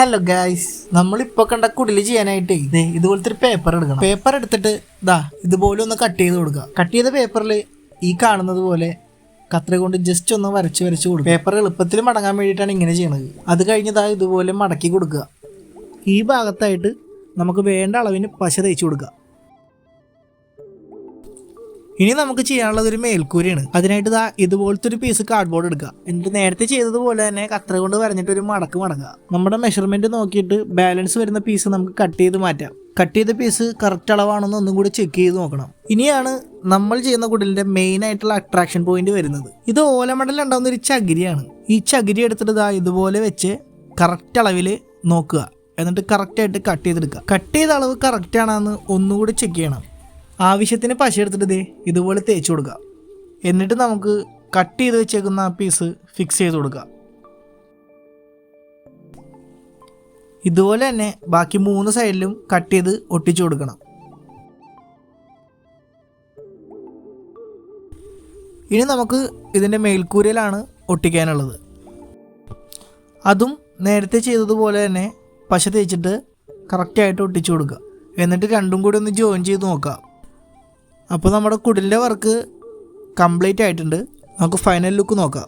Hello guys, നമ്മളിപ്പോൾ കണ്ട കുടിൽ ചെയ്യാനായിട്ട് ഇതുപോലത്തെ ഒരു പേപ്പർ എടുക്കണം. പേപ്പർ എടുത്തിട്ട് ഇതുപോലെ ഒന്ന് കട്ട് ചെയ്ത് കൊടുക്കുക. കട്ട് ചെയ്ത പേപ്പറിൽ ഈ കാണുന്നത് പോലെ കത്രിക കൊണ്ട് ജസ്റ്റ് ഒന്ന് വരച്ച് കൊടുക്കുക. പേപ്പർ എളുപ്പത്തിൽ മടങ്ങാൻ വേണ്ടിയിട്ടാണ് ഇങ്ങനെ ചെയ്യണത്. അത് കഴിഞ്ഞ് ഇതുപോലെ മടക്കി കൊടുക്കുക. ഈ ഭാഗത്തായിട്ട് നമുക്ക് വേണ്ട അളവിന് പശ തേച്ച് കൊടുക്കുക. ഇനി നമുക്ക് ചെയ്യാനുള്ളത് ഒരു മേൽക്കൂരയാണ്. അതിനായിട്ട് ഇതുപോലത്തെ ഒരു പീസ് കാർഡ്ബോർഡ് എടുക്കുക. എന്നിട്ട് നേരത്തെ ചെയ്തതുപോലെ തന്നെ കത്രിക കൊണ്ട് വരഞ്ഞിട്ട് ഒരു മടക്കുക. നമ്മുടെ മെഷർമെന്റ് നോക്കിയിട്ട് ബാലൻസ് വരുന്ന പീസ് നമുക്ക് കട്ട് ചെയ്ത് മാറ്റാം. കട്ട് ചെയ്ത പീസ് കറക്റ്റ് അളവാണെന്ന് ഒന്നും കൂടി ചെക്ക് ചെയ്ത് നോക്കണം. ഇനിയാണ് നമ്മൾ ചെയ്യുന്ന കുടിലിന്റെ മെയിൻ ആയിട്ടുള്ള അട്രാക്ഷൻ പോയിന്റ് വരുന്നത്. ഇത് ഓലമടലിൽ ഉണ്ടാകുന്ന ഒരു ചകിരിയാണ്. ഈ ചകിരി എടുത്തിട്ട് ഇതുപോലെ വെച്ച് കറക്റ്റ് അളവിൽ നോക്കുക. എന്നിട്ട് കറക്റ്റായിട്ട് കട്ട് ചെയ്തെടുക്കുക. കട്ട് ചെയ്ത അളവ് കറക്റ്റ് ആണെന്ന് ഒന്നുകൂടി ചെക്ക് ചെയ്യണം. ആവശ്യത്തിന് പശ എടുത്തിട്ട് ഇതുപോലെ തേച്ച് കൊടുക്കുക. എന്നിട്ട് നമുക്ക് കട്ട് ചെയ്ത് വെച്ചേക്കുന്ന ആ പീസ് ഫിക്സ് ചെയ്ത് കൊടുക്കുക. ഇതുപോലെ തന്നെ ബാക്കി 3 സൈഡിലും കട്ട് ചെയ്ത് ഒട്ടിച്ചു കൊടുക്കണം. ഇനി നമുക്ക് ഇതിൻ്റെ മേൽക്കൂരയിലാണ് ഒട്ടിക്കാനുള്ളത്. അതും നേരത്തെ ചെയ്തതുപോലെ തന്നെ പശ തേച്ചിട്ട് കറക്റ്റായിട്ട് ഒട്ടിച്ചു കൊടുക്കുക. എന്നിട്ട് രണ്ടും കൂടി ഒന്ന് ജോയിൻ ചെയ്ത് നോക്കാം. അപ്പോൾ നമ്മുടെ കുടിലിൻ്റെ വർക്ക് കംപ്ലീറ്റ് ആയിട്ടുണ്ട്. നമുക്ക് ഫൈനൽ ലുക്ക് നോക്കാം.